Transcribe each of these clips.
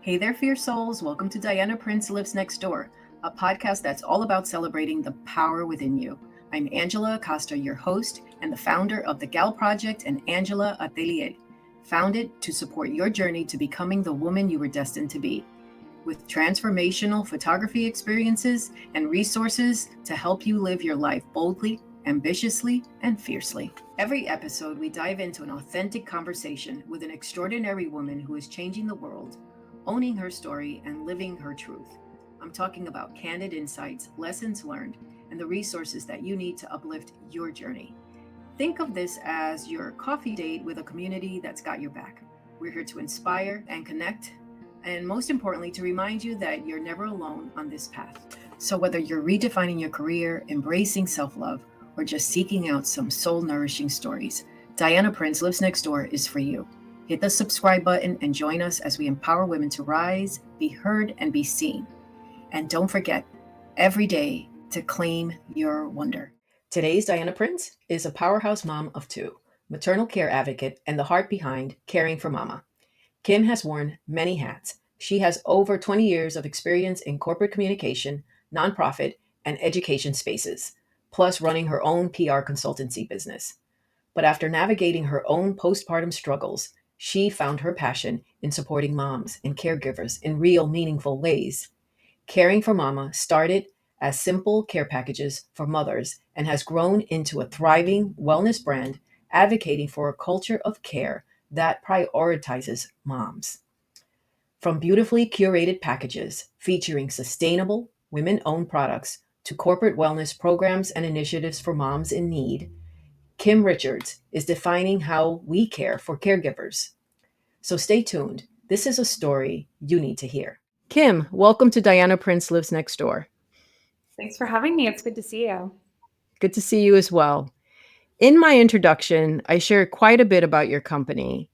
Hey there, fierce souls. Welcome to Diana Prince Lives Next Door, a podcast that's all about celebrating the power within you. I'm Angela Acosta, your host and the founder of the Gal Project and Angela Atelier, founded to support your journey to becoming the woman you were destined to be, with transformational photography experiences and resources to help you live your life boldly, ambitiously, and fiercely. Every episode, we dive into an authentic conversation with an extraordinary woman who is changing the world, owning her story, and living her truth. I'm talking about candid insights, lessons learned, and the resources that you need to uplift your journey. Think of this as your coffee date with a community that's got your back. We're here to inspire and connect, and most importantly, to remind you that you're never alone on this path. So whether you're redefining your career, embracing self-love, or just seeking out some soul-nourishing stories, Diana Prince Lives Next Door is for you. Hit the subscribe button and join us as we empower women to rise, be heard, and be seen. And don't forget, every day, to claim your wonder. Today's Diana Prince is a powerhouse mom of two, maternal care advocate, and the heart behind Caring for Mama. Kim has worn many hats. She has over 20 years of experience in corporate communication, nonprofit, and education spaces, plus running her own PR consultancy business. But after navigating her own postpartum struggles, she found her passion in supporting moms and caregivers in real, meaningful ways. Caring for Mama started as simple care packages for mothers and has grown into a thriving wellness brand advocating for a culture of care that prioritizes moms. From beautifully curated packages featuring sustainable, women owned products to corporate wellness programs and initiatives for moms in need, Kim Richards is defining how we care for caregivers. So stay tuned. This is a story you need to hear. Kim, welcome to Diana Prince Lives Next Door. Thanks for having me. It's good to see you. Good to see you as well. In my introduction, I shared quite a bit about your company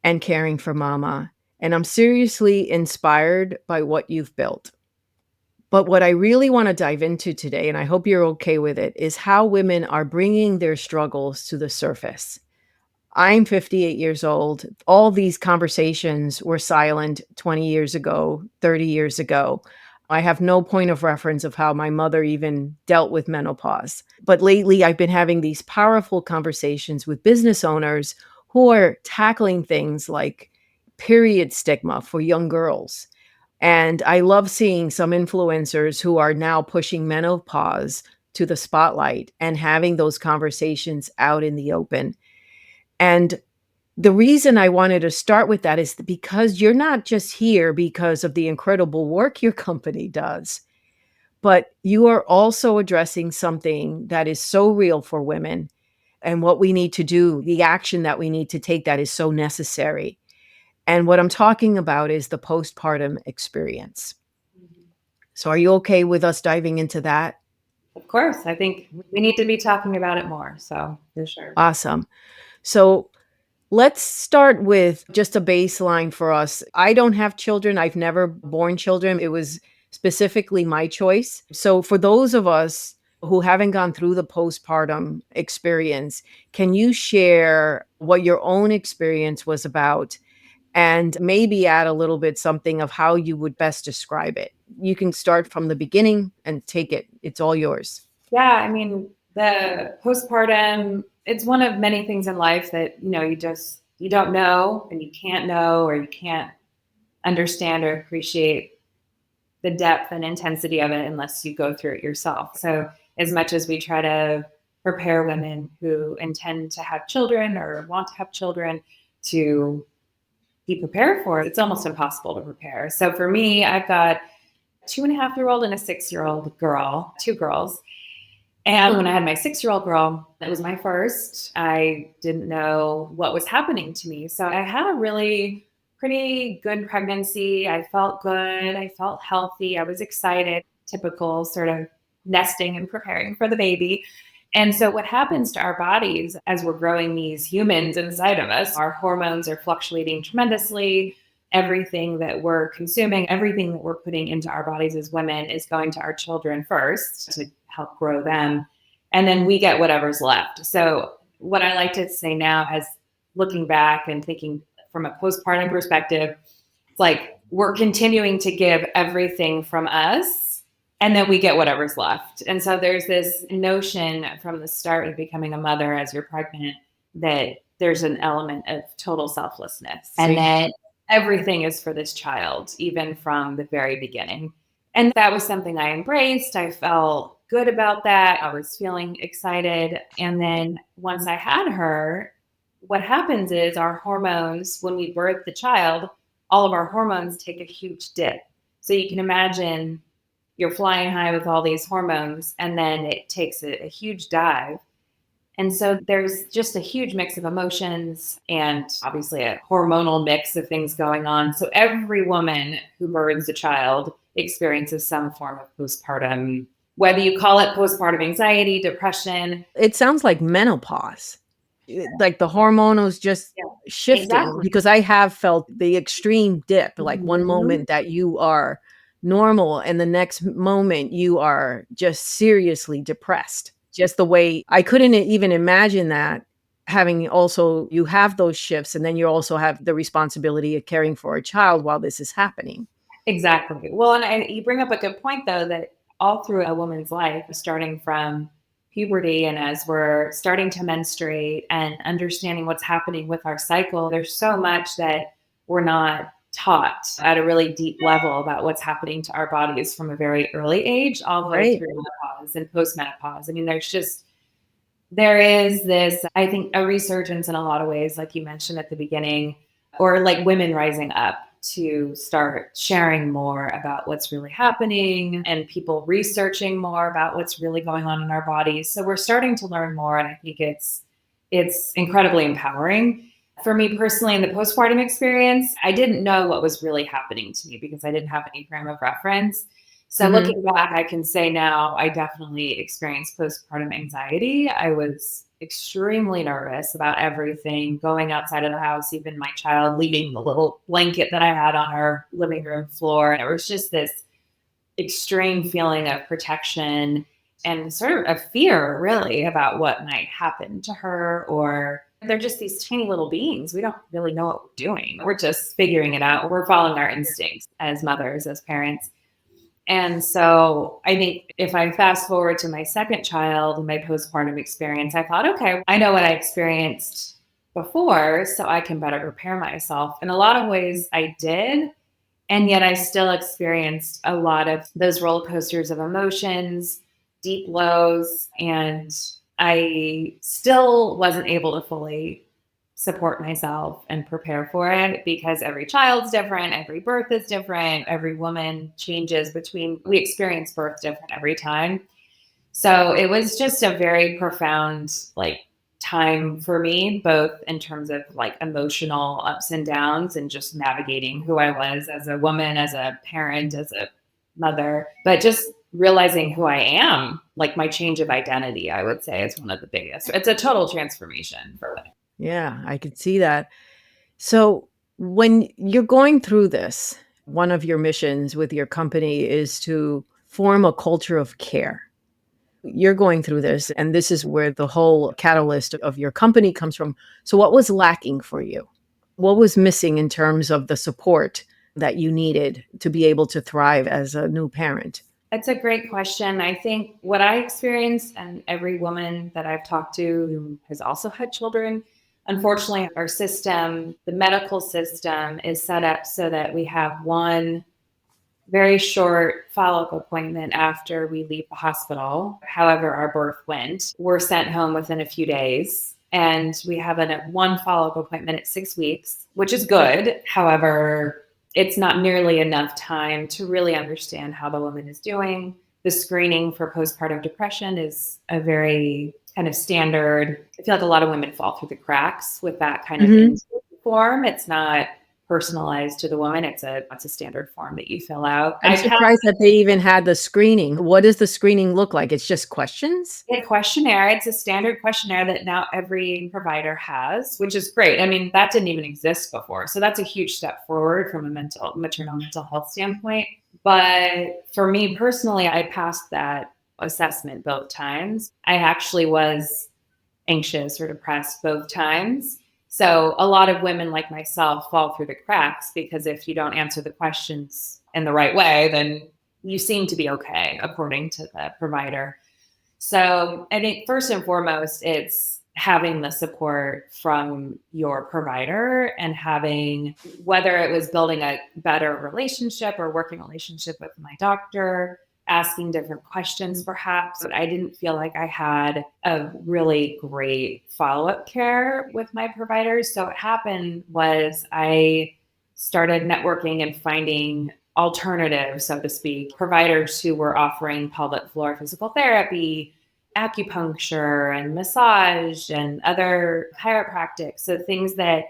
and Caring for Mama, and I'm seriously inspired by what you've built. But what I really want to dive into today, and I hope you're okay with it, is how women are bringing their struggles to the surface. I'm 58 years old. All these conversations were silent 20 years ago, 30 years ago. I have no point of reference of how my mother even dealt with menopause. But lately, I've been having these powerful conversations with business owners who are tackling things like period stigma for young girls. And I love seeing some influencers who are now pushing menopause to the spotlight and having those conversations out in the open. And the reason I wanted to start with that is because you're not just here because of the incredible work your company does, but you are also addressing something that is so real for women, and what we need to do, the action that we need to take that is so necessary. And what I'm talking about is the postpartum experience. So are you okay with us diving into that? Of course. I think we need to be talking about it more. So, for sure. Awesome. So let's start with just a baseline for us. I don't have children. I've never born children. It was specifically my choice. So, for those of us who haven't gone through the postpartum experience, can you share what your own experience was about and maybe add a little bit something of how you would best describe it? You can start from the beginning and take it. It's all yours. Yeah. I mean, the postpartum, it's one of many things in life that, you don't know and you can't know, or you can't understand or appreciate the depth and intensity of it unless you go through it yourself. So, as much as we try to prepare women who intend to have children or want to have children to be prepared for it, it's almost impossible to prepare. So for me, I've got a 2.5-year-old and a 6-year-old girl, two girls. And when I had my 6-year-old girl, that was my first, I didn't know what was happening to me. So I had a really pretty good pregnancy. I felt good. I felt healthy. I was excited, typical sort of nesting and preparing for the baby. And so what happens to our bodies as we're growing these humans inside of us, our hormones are fluctuating tremendously. Everything that we're consuming, everything that we're putting into our bodies as women is going to our children first to help grow them. And then we get whatever's left. So what I like to say now, as looking back and thinking from a postpartum perspective, it's like we're continuing to give everything from us, and then we get whatever's left. And so there's this notion from the start of becoming a mother as you're pregnant that there's an element of total selflessness and that everything is for this child, even from the very beginning. And that was something I embraced. I felt good about that. I was feeling excited. And then once I had her, what happens is our hormones, when we birth the child, all of our hormones take a huge dip. So you can imagine you're flying high with all these hormones, and then it takes a huge dive. And so there's just a huge mix of emotions and obviously a hormonal mix of things going on. So every woman who births a child experiences some form of postpartum, whether you call it postpartum anxiety, depression. It sounds like menopause. Like the hormones just shifting, Exactly. because I have felt the extreme dip, like one Mhm. moment that you are normal and the next moment you are just seriously depressed. Just the way I couldn't even imagine that, having also you have those shifts and then you also have the responsibility of caring for a child while this is happening. Exactly. Well, and you bring up a good point, though, that all through a woman's life, starting from puberty and as we're starting to menstruate and understanding what's happening with our cycle, there's so much that we're not taught at a really deep level about what's happening to our bodies from a very early age, all the way Right. through menopause and postmenopause. I mean, there is this, I think, a resurgence in a lot of ways, like you mentioned at the beginning, or like women rising up to start sharing more about what's really happening and people researching more about what's really going on in our bodies. So we're starting to learn more, and I think it's incredibly empowering. For me personally, in the postpartum experience, I didn't know what was really happening to me because I didn't have any frame of reference. So Mhm. looking back, I can say now I definitely experienced postpartum anxiety. I was extremely nervous about everything, going outside of the house, even my child leaving the little blanket that I had on our living room floor. There was just this extreme feeling of protection and sort of a fear, really, about what might happen to her. Or they're just these tiny little beings. We don't really know what we're doing. We're just figuring it out. We're following our instincts as mothers, as parents. And so I think if I fast forward to my second child and my postpartum experience, I thought, okay, I know what I experienced before, so I can better prepare myself. In a lot of ways, I did. And yet I still experienced a lot of those roller coasters of emotions, deep lows, and I still wasn't able to fully support myself and prepare for it because every child's different, every birth is different, every woman changes we experience birth different every time. So it was just a very profound time for me, both in terms of emotional ups and downs and just navigating who I was as a woman, as a parent, as a mother, but just realizing who I am, like my change of identity, I would say is one of the biggest. It's a total transformation for me. Yeah, I could see that. So, when you're going through this, one of your missions with your company is to form a culture of care. You're going through this, and this is where the whole catalyst of your company comes from. So, what was lacking for you? What was missing in terms of the support that you needed to be able to thrive as a new parent? That's a great question. I think what I experienced, and every woman that I've talked to who has also had children, unfortunately, our system, the medical system, is set up so that we have one very short follow-up appointment after we leave the hospital. However, our birth went. We're sent home within a few days. And we have one follow-up appointment at 6 weeks, which is good. However, it's not nearly enough time to really understand how the woman is doing. The screening for postpartum depression is a very kind of standard. I feel like a lot of women fall through the cracks with that kind of form. It's not personalized to the woman. It's a standard form that you fill out. I'm surprised that they even had the screening. What does the screening look like? It's just questions? A questionnaire. It's a standard questionnaire that now every provider has, which is great. I mean, that didn't even exist before. So that's a huge step forward from a maternal mental health standpoint. But for me personally, I passed that assessment both times. I actually was anxious or depressed both times. So a lot of women like myself fall through the cracks because if you don't answer the questions in the right way, then you seem to be okay, according to the provider. So I think first and foremost, it's having the support from your provider and having, whether it was building a better relationship or working relationship with my doctor, asking different questions perhaps. But I didn't feel like I had a really great follow-up care with my providers. So what happened was I started networking and finding alternatives, so to speak, providers who were offering pelvic floor physical therapy, acupuncture, and massage, and other chiropractic. So things that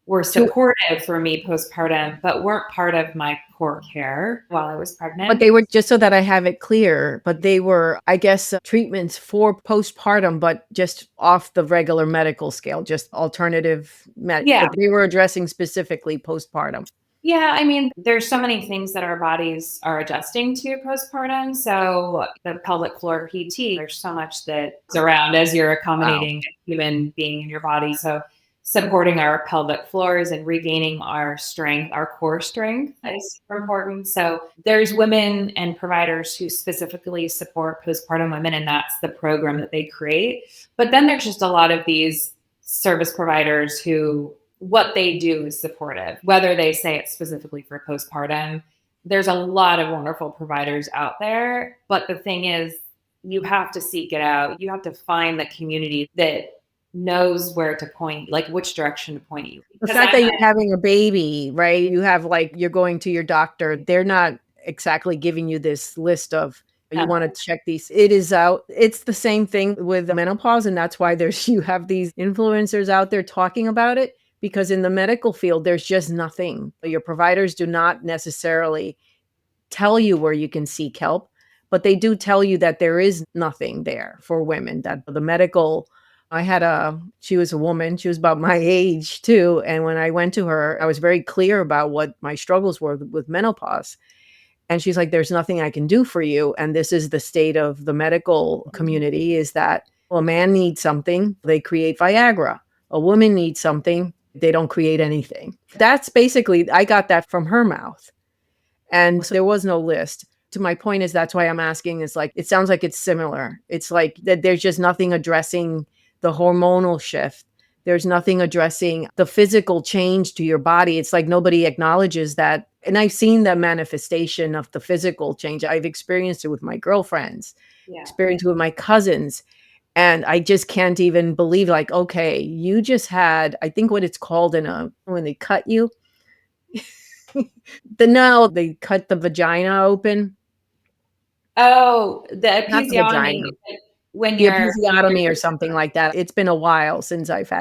were supportive for me postpartum, but weren't part of my core care while I was pregnant. But they were, just so that I have it clear, but they were, I guess, treatments for postpartum, but just off the regular medical scale, just alternative Yeah. but they were addressing specifically postpartum. Yeah, I mean, there's so many things that our bodies are adjusting to postpartum. So the pelvic floor PT, there's so much that's around as you're accommodating a human being in your body. So supporting our pelvic floors and regaining our strength, our core strength is super important. So there's women and providers who specifically support postpartum women, and that's the program that they create. But then there's just a lot of these service providers who what they do is supportive, whether they say it's specifically for postpartum. There's a lot of wonderful providers out there. But the thing is, you have to seek it out. You have to find the community that knows where to point, like which direction to point you. The fact that you're having a baby, right? You have like, you're going to your doctor. They're not exactly giving you this list of, you want to check these. It is out. It's the same thing with menopause. And that's why you have these influencers out there talking about it, because in the medical field, there's just nothing. Your providers do not necessarily tell you where you can seek help, but they do tell you that there is nothing there for women, that the medical, she was a woman, she was about my age too. And when I went to her, I was very clear about what my struggles were with menopause. And she's like, there's nothing I can do for you. And this is the state of the medical community, is that a man needs something, they create Viagra. A woman needs something, they don't create anything. That's basically, I got that from her mouth. And so there was no list. To my point is, that's why I'm asking, is like, it sounds like it's similar. It's like that there's just nothing addressing the hormonal shift. There's nothing addressing the physical change to your body. It's like nobody acknowledges that. And I've seen the manifestation of the physical change. I've experienced it with my girlfriends, experienced it with my cousins. And I just can't even believe, like, okay, you just had, I think what it's called when they cut you, they cut the vagina open. Oh, the Not the vagina. episiotomy. When The you're episiotomy or something like that. It's been a while since I've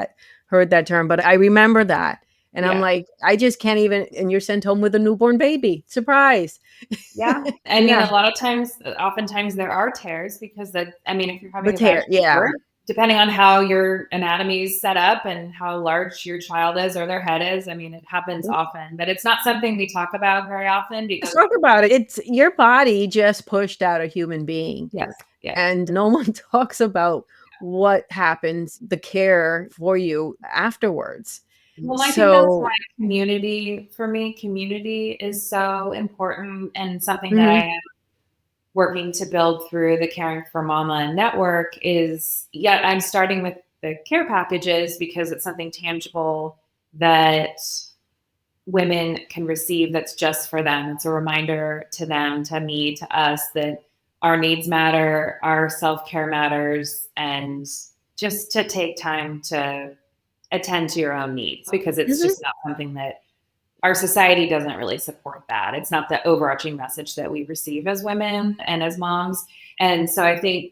heard that term, but I remember that. And I'm like, I just can't even, and you're sent home with a newborn baby. Surprise. Yeah. I mean, a lot of times, oftentimes there are tears because if you're having a tear, birth, depending on how your anatomy is set up and how large your child is or their head is, I mean, it happens often, but it's not something we talk about very often. Because talk about it. It's your body just pushed out a human being. Yes. And no one talks about what happens, the care for you afterwards. Well, I think that's why community is so important, and something that I am working to build through the Caring for Mama network is, I'm starting with the care packages because it's something tangible that women can receive that's just for them. It's a reminder to them, to me, to us, that our needs matter, our self-care matters, and just to take time to attend to your own needs, because it's just not something that our society doesn't really support. That it's not the overarching message that we receive as women and as moms. And so I think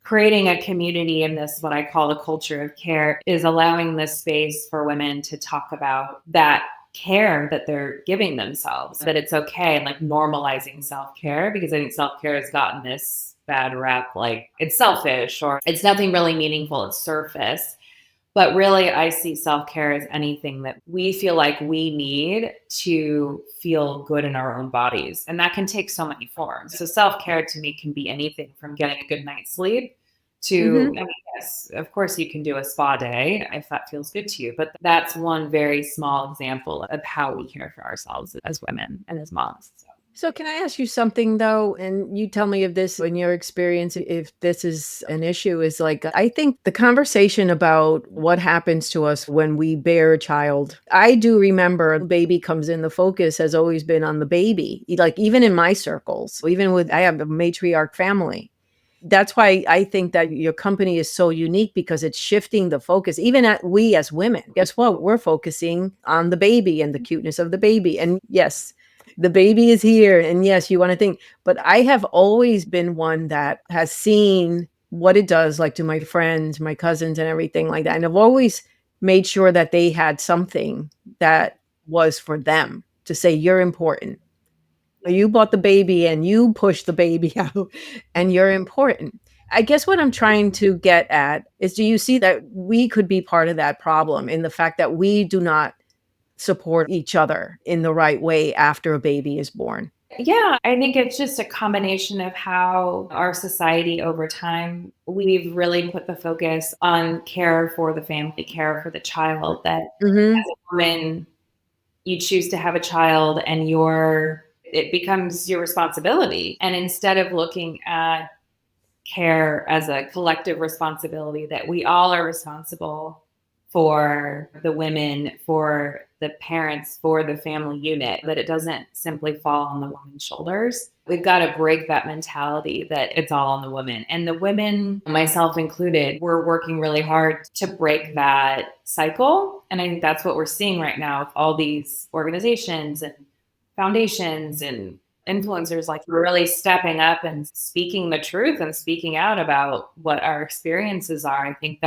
creating a community in this, what I call the culture of care, is allowing this space for women to talk about that care that they're giving themselves, that it's okay, and like normalizing self-care, because I think self-care has gotten this bad rap, like it's selfish or it's nothing really meaningful, it's surface. But really, I see self-care as anything that we feel like we need to feel good in our own bodies. And that can take so many forms. So self-care to me can be anything from getting a good night's sleep to, I mean, yes, of course you can do a spa day if that feels good to you, but that's one very small example of how we care for ourselves as women and as moms. So can I ask you something though? And you tell me if this, in your experience, if this is an issue, is like, I think the conversation about what happens to us when we bear a child, I do remember the baby comes in, the focus has always been on the baby. Like even in my circles, even with, I have a matriarch family. That's why I think that your company is so unique because it's shifting the focus. Even at we as women, guess what? We're focusing on the baby and the cuteness of the baby. And yes, the baby is here. And yes, you want to think, but I have always been one that has seen what it does, like to my friends, my cousins, and everything like that. And I've always made sure that they had something that was for them to say, you're important. You bought the baby and you pushed the baby out and you're important. I guess what I'm trying to get at is, do you see that we could be part of that problem in the fact that we do not support each other in the right way after a baby is born? Yeah, I think it's just a combination of how our society over time, we've really put the focus on care for the family, care for the child, that Mm-hmm. as a woman, you choose to have a child and it becomes your responsibility. And instead of looking at care as a collective responsibility, that we all are responsible for the women, for the parents, for the family unit, that it doesn't simply fall on the woman's shoulders. We've got to break that mentality that it's all on the women. And the women, myself included, we're working really hard to break that cycle. And I think that's what we're seeing right now with all these organizations and foundations and influencers, like really stepping up and speaking the truth and speaking out about what our experiences are. I think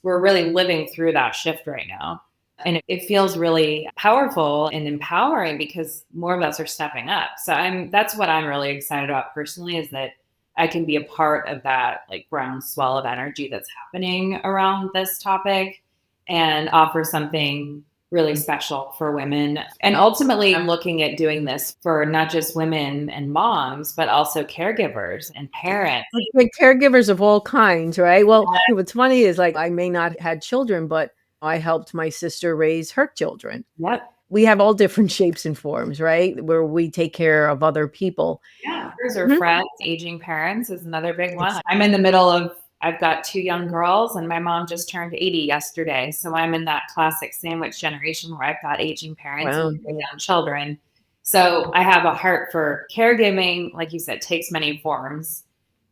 we're really living through that shift right now. And it feels really powerful and empowering because more of us are stepping up. So that's what I'm really excited about personally, is that I can be a part of that like groundswell of energy that's happening around this topic and offer something really special for women. And ultimately, I'm looking at doing this for not just women and moms, but also caregivers and parents. Like caregivers of all kinds, right? Well, what's funny is like I may not had children, but I helped my sister raise her children. Yep. We have all different shapes and forms, right? Where we take care of other people. Yeah. Caregivers or Mhm. friends. Aging parents is another big one. I'm in the middle of, I've got 2 young girls and my mom just turned 80 yesterday. So I'm in that classic sandwich generation where I've got aging parents Wow. and young children. So I have a heart for caregiving, like you said, takes many forms.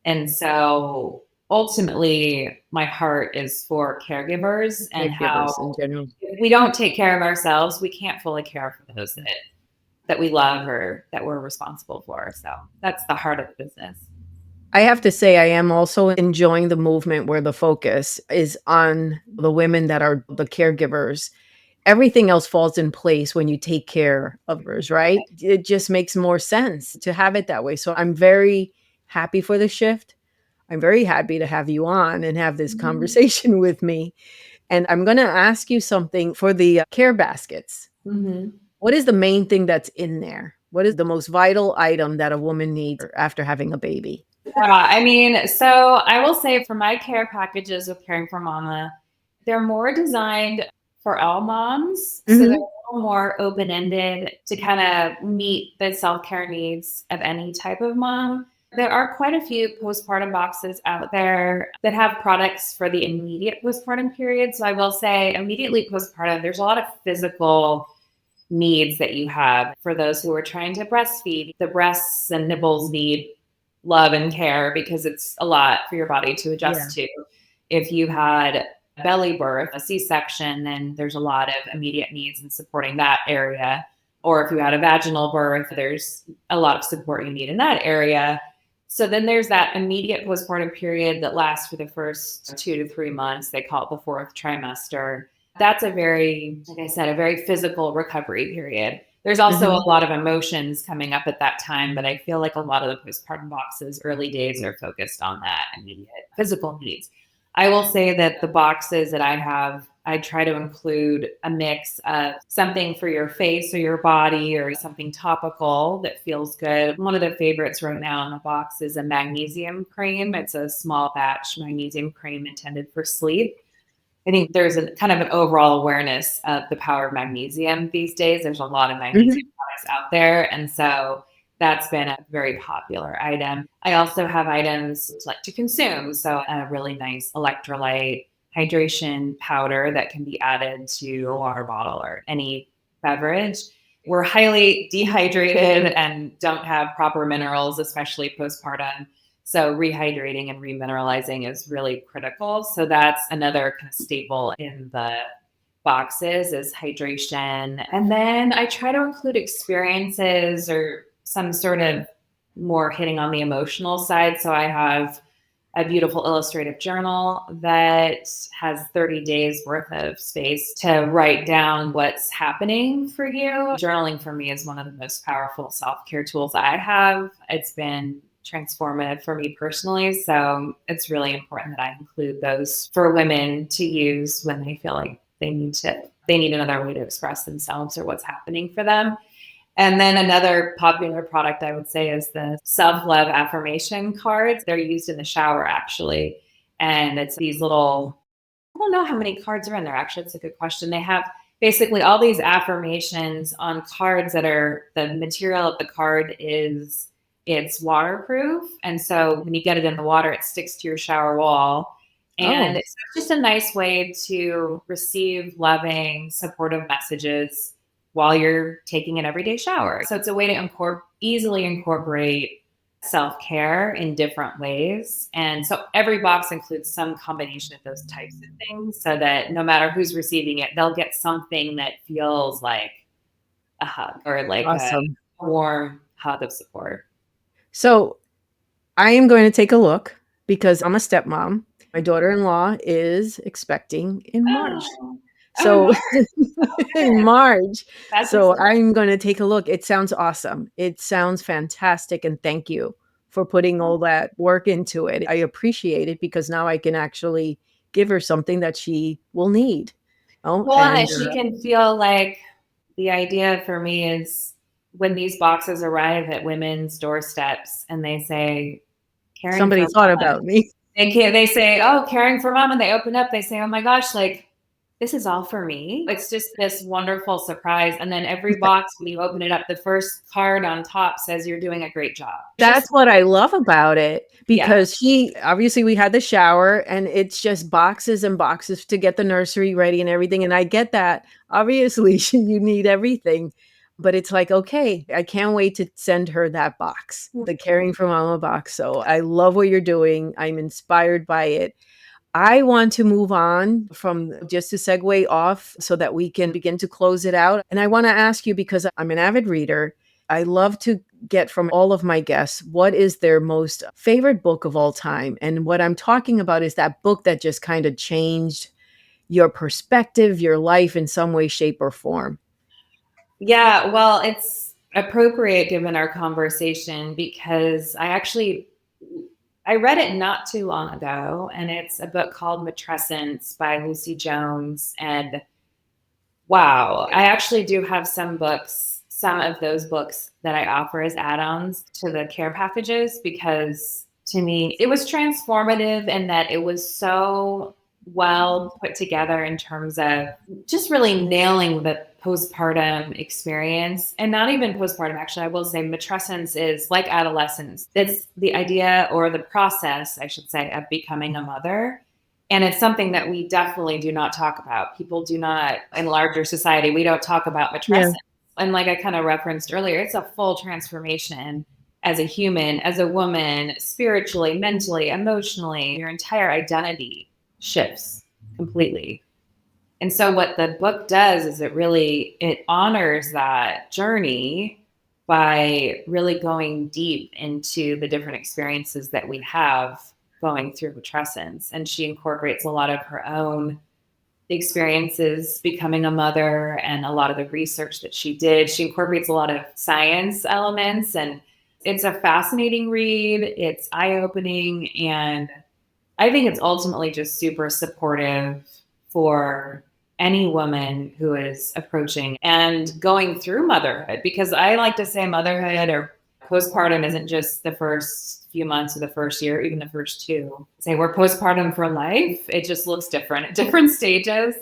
And so ultimately, my heart is for caregivers and how Caregivers in general. if we don't take care of ourselves, we can't fully care for those that we love or that we're responsible for. So that's the heart of the business. I have to say, I am also enjoying the movement where the focus is on the women that are the caregivers. Everything else falls in place when you take care of others, right? It just makes more sense to have it that way. So I'm very happy for the shift. I'm very happy to have you on and have this conversation with me. And I'm going to ask you something for the care baskets. Mm-hmm. What is the main thing that's in there? What is the most vital item that a woman needs after having a baby? I mean, so I will say for my care packages with Caring for Mama, they're more designed for all moms. So they're a little more open ended to kind of meet the self care needs of any type of mom. There are quite a few postpartum boxes out there that have products for the immediate postpartum period. So I will say, immediately postpartum, there's a lot of physical needs that you have for those who are trying to breastfeed. The breasts and nipples need love and care because it's a lot for your body to adjust to. If you had belly birth, a C-section, then there's a lot of immediate needs in supporting that area. Or if you had a vaginal birth, there's a lot of support you need in that area. So then there's that immediate postpartum period that lasts for the first 2 to 3 months. They call it the 4th trimester. That's a very, like I said, a very physical recovery period. There's also a lot of emotions coming up at that time, but I feel like a lot of the postpartum boxes, early days, are focused on that immediate physical needs. I will say that the boxes that I have I try to include a mix of something for your face or your body or something topical that feels good. One of the favorites right now in the box is a magnesium cream. It's a small batch magnesium cream intended for sleep. I think there's a kind of an overall awareness of the power of magnesium these days. There's a lot of Mhm. magnesium products out there. And so that's been a very popular item. I also have items like to consume. So a really nice electrolyte hydration powder that can be added to a water bottle or any beverage. We're highly dehydrated and don't have proper minerals, especially postpartum. So rehydrating and remineralizing is really critical. So that's another kind of staple in the boxes is hydration. And then I try to include experiences or some sort of more hitting on the emotional side. So I have a beautiful illustrative journal that has 30 days worth of space to write down what's happening for you. Journaling for me is one of the most powerful self-care tools I have. It's been transformative for me personally. So it's really important that I include those for women to use when they feel like they need another way to express themselves or what's happening for them. And then another popular product I would say is the self-love affirmation cards. They're used in the shower actually. And it's these little, I don't know how many cards are in there. Actually, it's a good question. They have basically all these affirmations on cards that are the material of the card is it's waterproof. And so when you get it in the water, it sticks to your shower wall. And Oh, it's just a nice way to receive loving, supportive messages while you're taking an everyday shower. So it's a way to easily incorporate self-care in different ways. And so every box includes some combination of those types of things so that no matter who's receiving it, they'll get something that feels like a hug or like a awesome. warm hug of support. So I am going to take a look because I'm a stepmom. My daughter-in-law is expecting in March. Oh, oh, So in March. that's So exciting. I'm going to take a look. It sounds awesome. It sounds fantastic. And thank you for putting all that work into it. I appreciate it because now I can actually give her something that she will need. Oh, Well, and and she can feel like the idea for me is when these boxes arrive at women's doorsteps and they say, caring somebody for thought mom. about me. They say, oh, caring for mom. And they open up, they say, oh my gosh, like this is all for me. It's just this wonderful surprise. And then every box, when you open it up, the first card on top says you're doing a great job. Just, That's what I love about it yeah. because she obviously we had the shower and it's just boxes and boxes to get the nursery ready and everything. And I get that. Obviously, you need everything. But it's like, okay, I can't wait to send her that box, the Caring for Mama box. So I love what you're doing. I'm inspired by it. I want to move on from just to segue off so that we can begin to close it out. And I want to ask you because I'm an avid reader. I love to get from all of my guests what is their most favorite book of all time. And what I'm talking about is that book that just kind of changed your perspective, your life in some way, shape, or form. Yeah. Well, it's appropriate given our conversation because I read it not too long ago, and it's a book called Matrescence by Lucy Jones. And wow, I actually do have some of those books that I offer as add-ons to the care packages because to me it was transformative in that it was so well put together in terms of just really nailing the postpartum experience. And not even postpartum, actually, I will say matrescence is like adolescence. It's the idea or the process, I should say, of becoming a mother. And it's something that we definitely do not talk about. People do not, in larger society, we don't talk about Yeah. matrescence. And like I kind of referenced earlier, it's a full transformation as a human, as a woman, spiritually, mentally, emotionally. Your entire identity shifts completely. And so what the book does is it honors that journey by really going deep into the different experiences that we have going through matrescence. And she incorporates a lot of her own experiences becoming a mother and a lot of the research that she did. She incorporates a lot of science elements, and it's a fascinating read. It's eye-opening, and I think it's ultimately just super supportive for any woman who is approaching and going through motherhood, because I like to say motherhood or postpartum isn't just the first few months of the first year, even the first two. Say we're postpartum for life. It just looks different at different stages.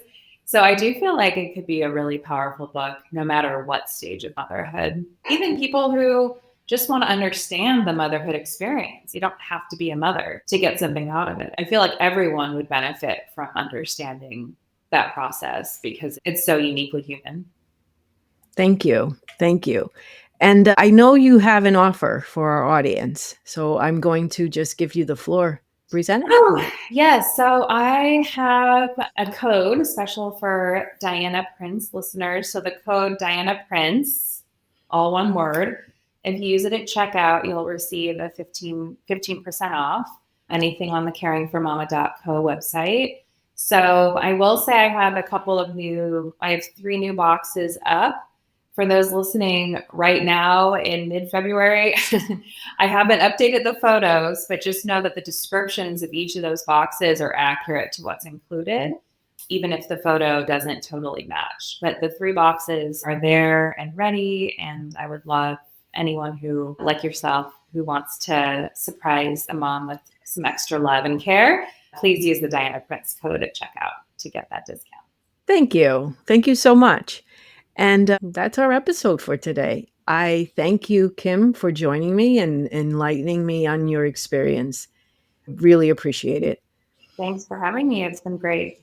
So I do feel like it could be a really powerful book, no matter what stage of motherhood. Even people who just want to understand the motherhood experience. You don't have to be a mother to get something out of it. I feel like everyone would benefit from understanding that process because it's so uniquely human. Thank you. Thank you. And I know you have an offer for our audience, so I'm going to just give you the floor. Present it. Oh, yes. So I have a code special for Diana Prince listeners. So the code Diana Prince, all one word. If you use it at checkout, you'll receive a 15% off anything on the caringformama.co website. So I will say I have I have 3 new boxes up. For those listening right now in mid-February, I haven't updated the photos, but just know that the descriptions of each of those boxes are accurate to what's included, even if the photo doesn't totally match. But the 3 boxes are there and ready, and I would love anyone who, like yourself, who wants to surprise a mom with some extra love and care, please use the Diana Prince code at checkout to get that discount. Thank you. Thank you so much. And that's our episode for today. I thank you, Kim, for joining me and enlightening me on your experience. Really appreciate it. Thanks for having me. It's been great.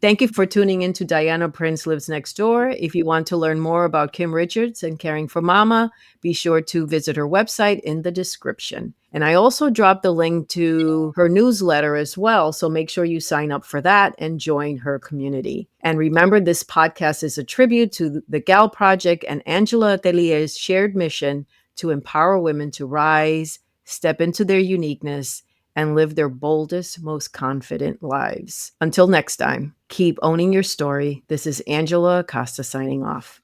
Thank you for tuning in to Diana Prince Lives Next Door. If you want to learn more about Kim Richards and Caring for Mama, be sure to visit her website in the description. And I also dropped the link to her newsletter as well, so make sure you sign up for that and join her community. And remember, this podcast is a tribute to the Gal Project and Angela Atelier's shared mission to empower women to rise, step into their uniqueness, and live their boldest, most confident lives. Until next time, keep owning your story. This is Angela Acosta signing off.